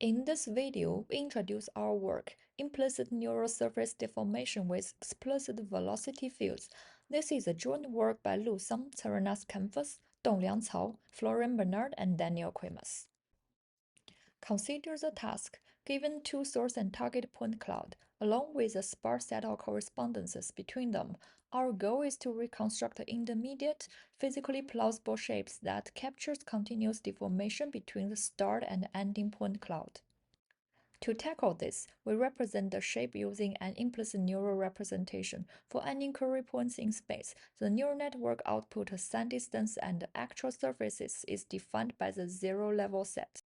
In this video, we introduce our work, Implicit Neural Surface Deformation with Explicit Velocity Fields. This is a joint work by Lu Sang, Tsaranas Canvas, Dongliang Cao, Florian Bernard, and Daniel Quimas. Consider the task. Given two source and target point cloud, along with a sparse set of correspondences between them, our goal is to reconstruct intermediate, physically plausible shapes that captures continuous deformation between the start and ending point cloud. To tackle this, we represent the shape using an implicit neural representation. For any inquiry points in space, the neural network output sun distance and the actual surfaces is defined by the zero-level set.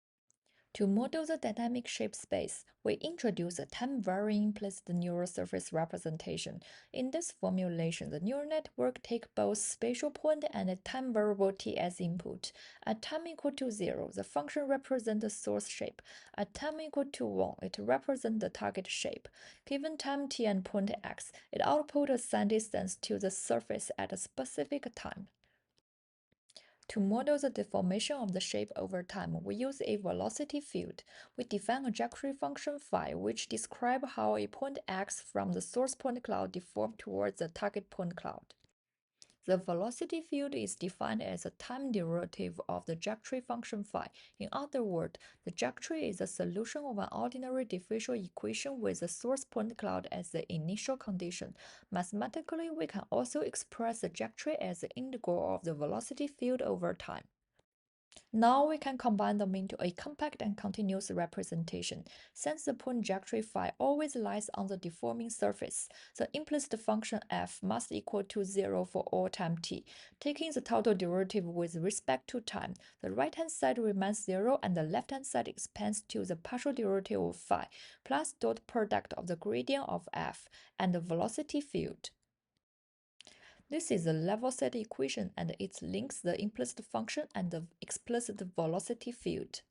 To model the dynamic shape space, we introduce a time-varying implicit neural surface representation. In this formulation, the neural network takes both spatial point and a time variable t as input. At time equal to 0, the function represents the source shape. At time equal to 1, it represents the target shape. Given time t and point x, it outputs a sun distance to the surface at a specific time. To model the deformation of the shape over time, we use a velocity field. We define a geometry function phi, which describes how a point x from the source point cloud deforms towards the target point cloud. The velocity field is defined as a time derivative of the geometry function phi. In other words, the geometry is a solution of an ordinary differential equation with the source point cloud as the initial condition. Mathematically, we can also express the geometry as the integral of the velocity field over time. Now we can combine them into a compact and continuous representation. Since the point geometry phi always lies on the deforming surface, the implicit function f must equal to 0 for all time t. Taking the total derivative with respect to time, the right-hand side remains 0 and the left-hand side expands to the partial derivative of phi plus dot product of the gradient of f and the velocity field. This is the level set equation and it links the implicit function and the explicit velocity field.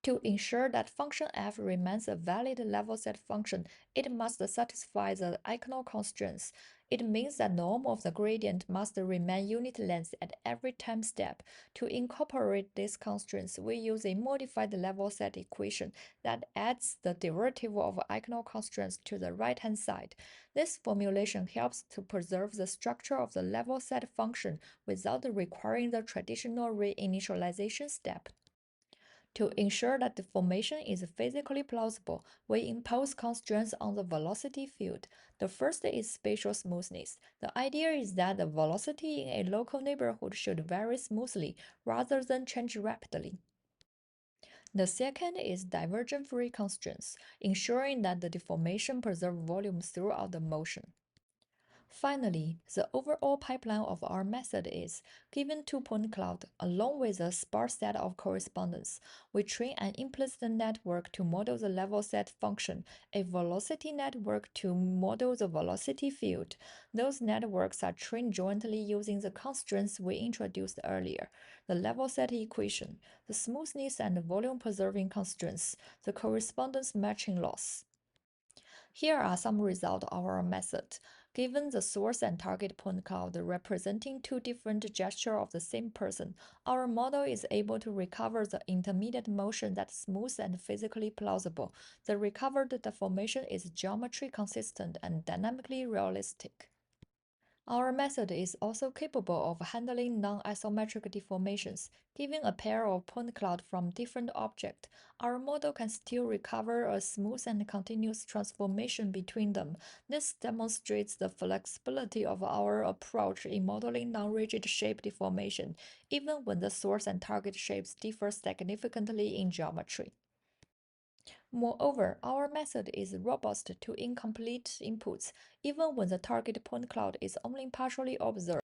To ensure that function f remains a valid level set function, it must satisfy the Eichner constraints. It means that norm of the gradient must remain unit length at every time step. To incorporate these constraints, we use a modified level set equation that adds the derivative of Eichner constraints to the right-hand side. This formulation helps to preserve the structure of the level set function without requiring the traditional reinitialization step. To ensure that deformation is physically plausible, we impose constraints on the velocity field. The first is spatial smoothness. The idea is that the velocity in a local neighborhood should vary smoothly rather than change rapidly. The second is divergence-free constraints, ensuring that the deformation preserves volume throughout the motion. Finally, the overall pipeline of our method is, given two-point cloud, along with a sparse set of correspondence, we train an implicit network to model the level set function, a velocity network to model the velocity field. Those networks are trained jointly using the constraints we introduced earlier, the level set equation, the smoothness and volume preserving constraints, the correspondence matching loss. Here are some results of our method. Given the source and target point cloud representing two different gestures of the same person, our model is able to recover the intermediate motion that's smooth and physically plausible. The recovered deformation is geometry consistent and dynamically realistic. Our method is also capable of handling non-isometric deformations. Given a pair of point clouds from different objects, our model can still recover a smooth and continuous transformation between them. This demonstrates the flexibility of our approach in modeling non-rigid shape deformation, even when the source and target shapes differ significantly in geometry. Moreover, our method is robust to incomplete inputs, even when the target point cloud is only partially observed.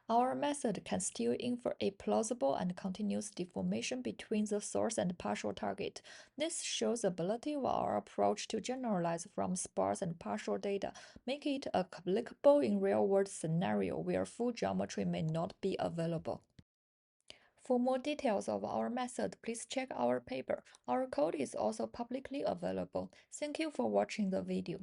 Our method can still infer a plausible and continuous deformation between the source and partial target. This shows the ability of our approach to generalize from sparse and partial data, making it applicable in real-world scenarios where full geometry may not be available. For more details of our method, please check our paper. Our code is also publicly available. Thank you for watching the video.